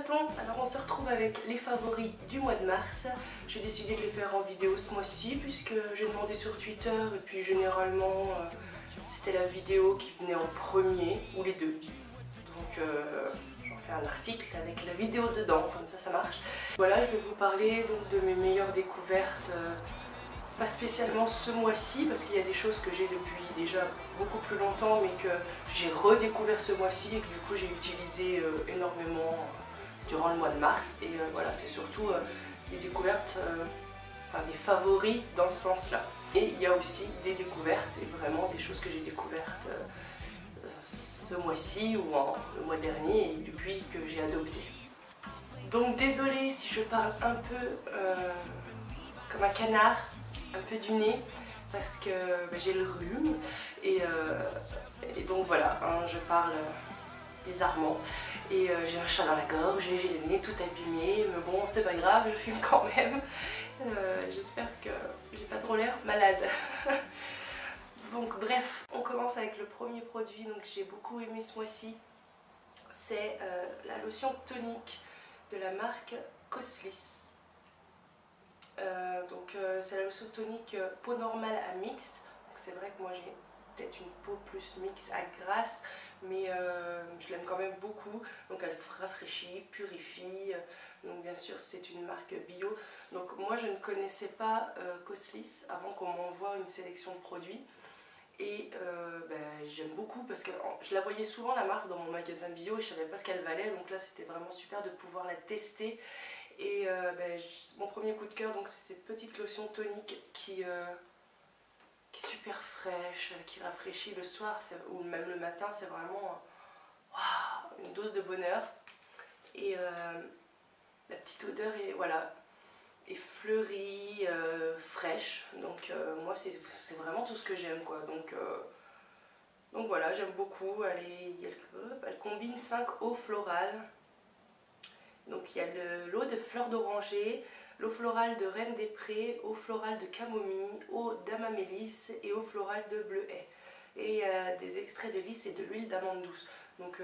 chatons, alors on se retrouve avec les favoris du mois de mars. J'ai décidé de les faire en vidéo ce mois-ci puisque j'ai demandé sur Twitter et puis généralement c'était la vidéo qui venait en premier ou les deux. Donc j'en fais un article avec la vidéo dedans, comme ça marche. Voilà, je vais vous parler donc de mes meilleures découvertes, pas spécialement ce mois-ci parce qu'il y a des choses que j'ai depuis déjà beaucoup plus longtemps mais que j'ai redécouvert ce mois-ci et que du coup j'ai utilisé énormément durant le mois de mars. Et voilà, c'est surtout des découvertes, enfin des favoris dans ce sens-là. Et il y a aussi des découvertes et vraiment des choses que j'ai découvertes ce mois-ci ou le mois dernier et depuis que j'ai adopté. Donc désolée si je parle un peu comme un canard, un peu du nez parce que j'ai le rhume et donc voilà, hein, je parle bizarrement et j'ai un chat dans la gorge, j'ai le nez tout abîmé, mais bon c'est pas grave, je fume quand même. J'espère que j'ai pas trop l'air malade. Donc bref, on commence avec le premier produit donc j'ai beaucoup aimé ce mois-ci. C'est la lotion tonique de la marque Coslis. C'est la lotion tonique peau normale à mixte. C'est vrai que moi j'ai peut-être une peau plus mixte à grasse, mais je l'aime quand même beaucoup. Donc elle rafraîchit, purifie. Donc bien sûr c'est une marque bio. Donc moi je ne connaissais pas Coslis avant qu'on m'envoie une sélection de produits. Et j'aime beaucoup parce que je la voyais souvent la marque dans mon magasin bio et je savais pas ce qu'elle valait. Donc là c'était vraiment super de pouvoir la tester. Et mon premier coup de cœur, c'est cette petite lotion tonique qui est super fraîche, qui rafraîchit le soir ou même le matin. C'est vraiment une dose de bonheur. Et la petite odeur est, voilà, est fleurie, fraîche. Donc moi c'est vraiment tout ce que j'aime quoi. Donc voilà, j'aime beaucoup. Elle combine 5 eaux florales. Donc il y a l'eau de fleur d'oranger, l'eau florale de reine des prés, eau florale de camomille, eau d'amamélis et eau florale de bleuet. Et il y a des extraits de lys et de l'huile d'amande douce. Donc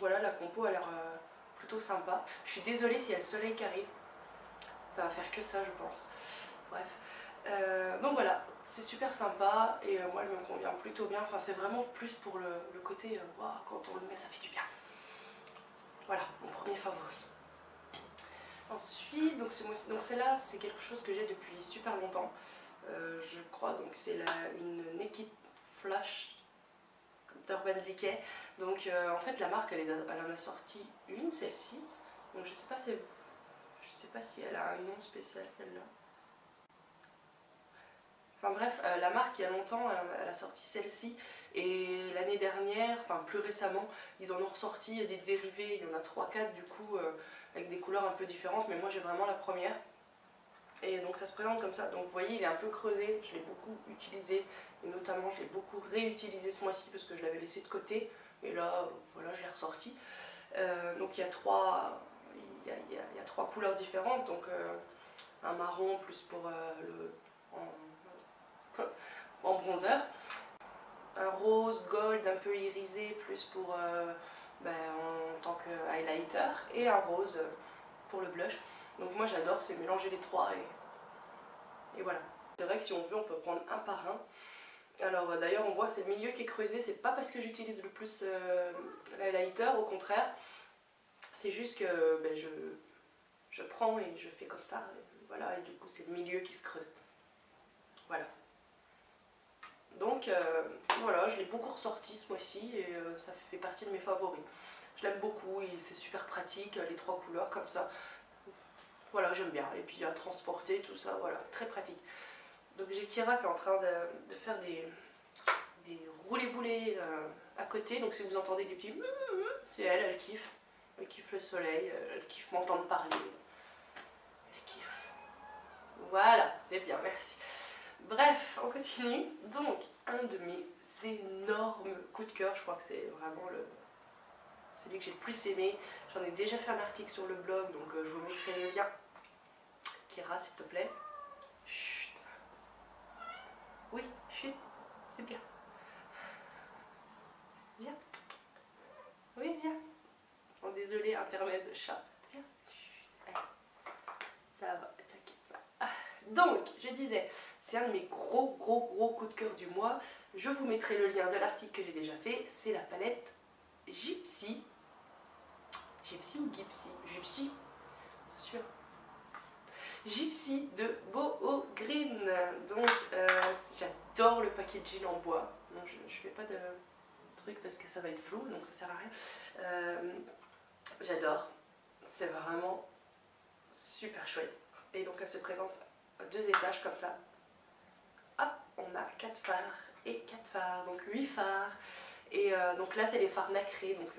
voilà, la compo a l'air plutôt sympa. Je suis désolée s'il y a le soleil qui arrive. Ça va faire que ça je pense. Bref. Donc voilà, c'est super sympa et moi elle me convient plutôt bien. Enfin c'est vraiment plus pour le côté, quand on le met ça fait du bien. Voilà, mon premier favori. Ensuite, donc celle-là, c'est quelque chose que j'ai depuis super longtemps. Je crois, donc c'est une Naked Flash d'Urban Decay. Donc en fait la marque elle en a sorti une, celle-ci. Donc je sais pas si elle a un nom spécial celle-là. Enfin bref, la marque il y a longtemps elle a sorti celle-ci et l'année dernière, enfin plus récemment, ils en ont ressorti des dérivés, il y en a 3-4 du coup avec des couleurs un peu différentes, mais moi j'ai vraiment la première. Et donc ça se présente comme ça, donc vous voyez il est un peu creusé, je l'ai beaucoup utilisé et notamment je l'ai beaucoup réutilisé ce mois-ci parce que je l'avais laissé de côté et là voilà je l'ai ressorti. Donc il y a trois couleurs différentes, donc un marron plus pour en bronzer, un rose gold un peu irisé plus pour en tant que highlighter et un rose pour le blush. Donc moi j'adore, c'est mélanger les trois et voilà. C'est vrai que si on veut on peut prendre un par un. Alors d'ailleurs on voit c'est le milieu qui est creusé, c'est pas parce que j'utilise le plus l'highlighter, au contraire. C'est juste que je prends et je fais comme ça, voilà, et du coup c'est le milieu qui se creuse. Voilà. Donc voilà, je l'ai beaucoup ressorti ce mois-ci et ça fait partie de mes favoris. Je l'aime beaucoup, c'est super pratique, les 3 couleurs comme ça. Voilà, j'aime bien. Et puis à transporter, tout ça, voilà, très pratique. Donc j'ai Kira qui est en train de faire des roulés-boulés à côté. Donc si vous entendez des petits... c'est elle kiffe. Elle kiffe le soleil, elle kiffe m'entendre parler. Elle kiffe. Voilà, c'est bien, merci. Bref, on continue. Donc, un de mes énormes coups de cœur, je crois que c'est vraiment celui que j'ai le plus aimé. J'en ai déjà fait un article sur le blog, donc je vous mettrai le lien. Kira, s'il te plaît. Chut. Oui, chut, c'est bien. Viens. Oui, viens. Bon, désolé. désolée, intermède de chat. Viens. Allez. Ça va, t'inquiète pas. Ah. Donc, je disais, c'est un de mes gros coups de cœur du mois. Je vous mettrai le lien de l'article que j'ai déjà fait. C'est la palette Gypsy. Gypsy ou Gypsy? Gypsy, bien sûr. Gypsy de Boho Green. Donc, j'adore le packaging en bois. Non, je fais pas de truc parce que ça va être flou, donc ça sert à rien. J'adore. C'est vraiment super chouette. Et donc, elle se présente à 2 étages comme ça. Hop, on a 4 phares et 4 phares, donc 8 phares. Et donc là, c'est les phares nacrés, donc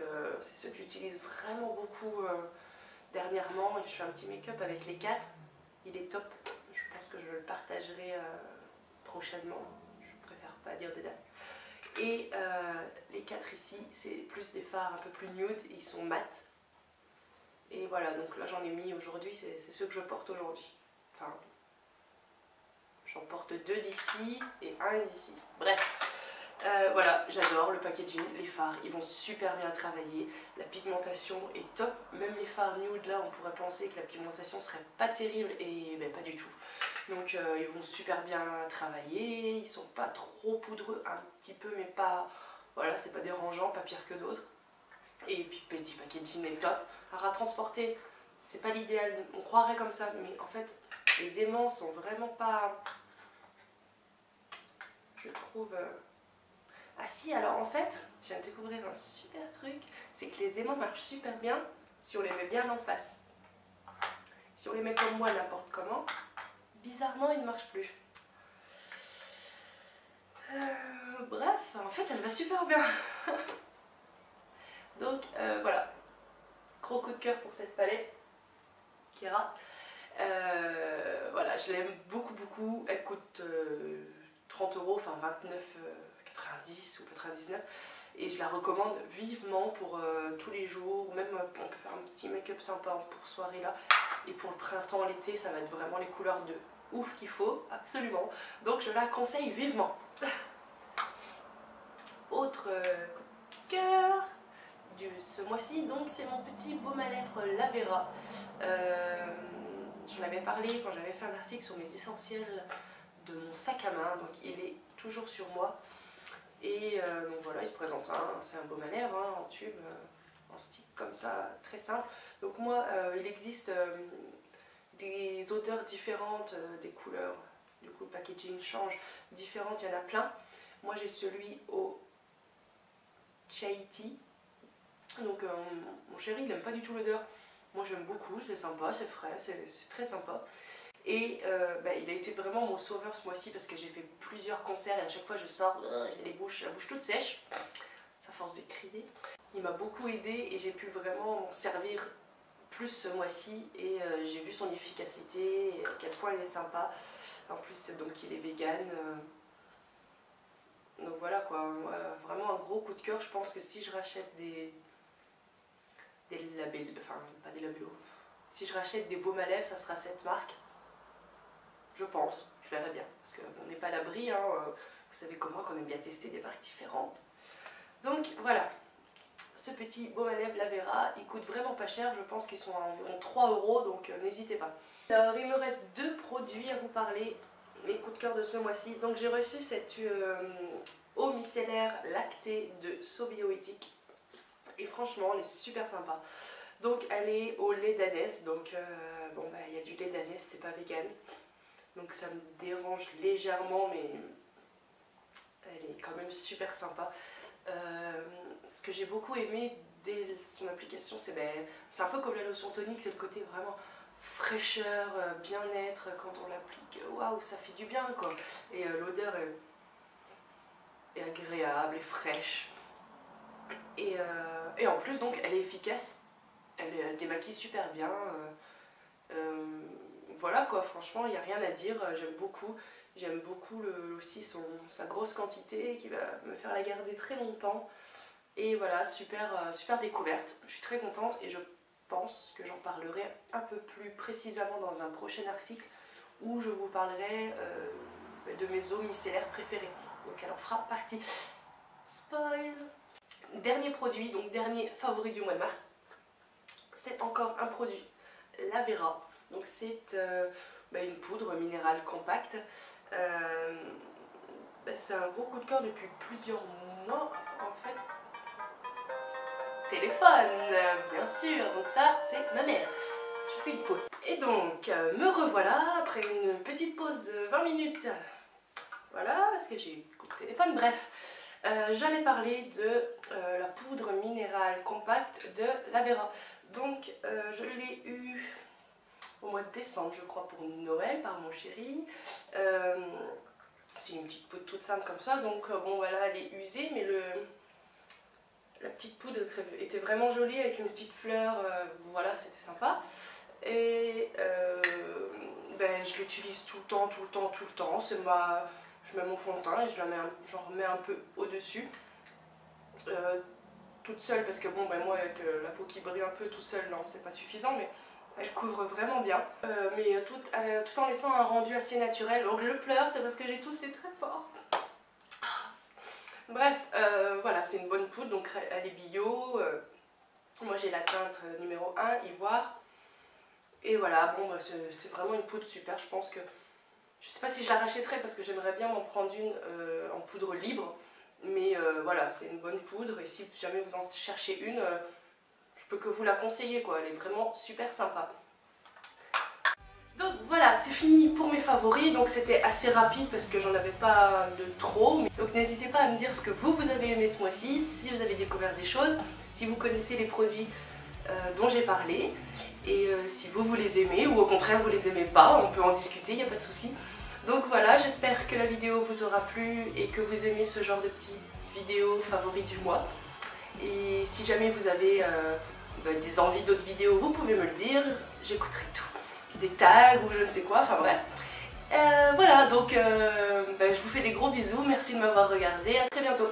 c'est ceux que j'utilise vraiment beaucoup dernièrement. Et je fais un petit make-up avec les 4. Il est top. Je pense que je le partagerai prochainement. Je préfère pas dire de date. Et les 4 ici, c'est plus des fards un peu plus nude. Ils sont mat. Et voilà, donc là j'en ai mis aujourd'hui. C'est ceux que je porte aujourd'hui. Enfin, j'en porte 2 d'ici et 1 d'ici. Bref. Voilà, j'adore le packaging, les fards, ils vont super bien travailler, la pigmentation est top, même les fards nude là on pourrait penser que la pigmentation serait pas terrible et ben, pas du tout. Donc ils vont super bien travailler, ils sont pas trop poudreux, un petit peu mais pas, voilà c'est pas dérangeant, pas pire que d'autres. Et puis petit packaging est top, alors à transporter c'est pas l'idéal, on croirait comme ça mais en fait les aimants sont vraiment pas, je trouve... Ah si, alors en fait, je viens de découvrir un super truc, c'est que les aimants marchent super bien si on les met bien en face. Si on les met comme moi, n'importe comment, bizarrement, ils ne marchent plus. Bref, en fait, elle va super bien. Donc voilà, gros coup de cœur pour cette palette, Kera. Voilà, je l'aime beaucoup, elle coûte 30 €, enfin 29,90 ou 99, et je la recommande vivement pour tous les jours, même on peut faire un petit make-up sympa pour soirée là, et pour le printemps, l'été, ça va être vraiment les couleurs de ouf qu'il faut, absolument, donc je la conseille vivement. Autre coup de cœur ce mois-ci, donc c'est mon petit baume à lèvres Lavera. J'en avais parlé quand j'avais fait un article sur mes essentiels de mon sac à main, donc il est toujours sur moi. Et donc voilà, il se présente, hein, c'est un baume à lèvres hein, en tube, en stick comme ça, très simple. Donc moi, il existe des odeurs différentes, des couleurs, du coup le packaging change, différentes, il y en a plein. Moi j'ai celui au Chai Tea. Donc mon chéri il n'aime pas du tout l'odeur, moi j'aime beaucoup, c'est sympa, c'est frais, c'est très sympa. Et bah, il a été vraiment mon sauveur ce mois-ci parce que j'ai fait plusieurs concerts et à chaque fois je sors, j'ai la bouche toute sèche, ça force de crier. Il m'a beaucoup aidé et j'ai pu vraiment m'en servir plus ce mois-ci et j'ai vu son efficacité et à quel point il est sympa. En plus donc il est vegan. Donc voilà quoi, vraiment un gros coup de cœur. Je pense que si je rachète des labels, enfin pas des labels, si je rachète des baumes à lèvres, ça sera cette marque. Je pense, je verrai bien, parce qu'on n'est pas à l'abri, hein, vous savez comme moi qu'on aime bien tester des marques différentes. Donc voilà, ce petit baume à lèvres Lavera, il coûte vraiment pas cher, je pense qu'ils sont à environ 3 €, donc n'hésitez pas. Alors il me reste 2 produits à vous parler, mes coups de cœur de ce mois-ci. Donc j'ai reçu cette eau micellaire lactée de Sobioéthique, et franchement elle est super sympa. Donc elle est au lait d'ânesse, donc bon bah il y a du lait d'ânesse, c'est pas vegan. Donc ça me dérange légèrement, mais elle est quand même super sympa. Ce que j'ai beaucoup aimé dès son application, c'est un peu comme la lotion tonique, c'est le côté vraiment fraîcheur, bien-être quand on l'applique. Waouh, ça fait du bien quoi. Et l'odeur est agréable et fraîche. Et en plus, donc, elle est efficace. Elle démaquille super bien. Voilà quoi, franchement il n'y a rien à dire, j'aime beaucoup aussi sa grosse quantité qui va me faire la garder très longtemps. Et voilà, super découverte, je suis très contente et je pense que j'en parlerai un peu plus précisément dans un prochain article où je vous parlerai de mes eaux micellaires préférées, donc elle en fera partie. Spoil! Dernier produit, donc dernier favori du mois de mars, c'est encore un produit Lavera. Donc c'est une poudre minérale compacte. C'est un gros coup de cœur depuis plusieurs mois en fait. Téléphone, bien sûr, donc ça c'est ma mère. Je fais une pause. Et donc me revoilà après une petite pause de 20 minutes. Voilà, parce que j'ai eu coup de téléphone. Bref, j'allais parler de la poudre minérale compacte de Lavera. Donc je l'ai eu au mois de décembre, je crois, pour Noël par mon chéri. C'est une petite poudre toute simple comme ça, donc bon voilà, elle est usée, mais la petite poudre était vraiment jolie avec une petite fleur, voilà, c'était sympa. Et je l'utilise tout le temps, je mets mon fond de teint et j'en remets un peu au-dessus. Toute seule, parce que bon, moi avec la peau qui brille un peu tout seul, non, c'est pas suffisant, mais elle couvre vraiment bien. Mais tout en laissant un rendu assez naturel. Donc je pleure, c'est parce que j'ai toussé très fort. Bref, voilà, c'est une bonne poudre, donc elle est bio. Moi j'ai la teinte numéro 1, ivoire. Et voilà, bon, c'est vraiment une poudre super. Je pense que, je sais pas si je la rachèterai parce que j'aimerais bien m'en prendre une en poudre libre. Mais voilà, c'est une bonne poudre et si jamais vous en cherchez une, je peux que vous la conseiller quoi, elle est vraiment super sympa. Donc voilà, c'est fini pour mes favoris, donc c'était assez rapide parce que j'en avais pas de trop. Donc n'hésitez pas à me dire ce que vous avez aimé ce mois-ci, si vous avez découvert des choses, si vous connaissez les produits dont j'ai parlé, et si vous les aimez ou au contraire vous les aimez pas, on peut en discuter, il n'y a pas de souci. Donc voilà, j'espère que la vidéo vous aura plu et que vous aimez ce genre de petites vidéos favoris du mois. Et si jamais vous avez des envies d'autres vidéos, vous pouvez me le dire, j'écouterai tout. Des tags ou je ne sais quoi, enfin bref. Voilà, donc je vous fais des gros bisous, merci de m'avoir regardé, à très bientôt.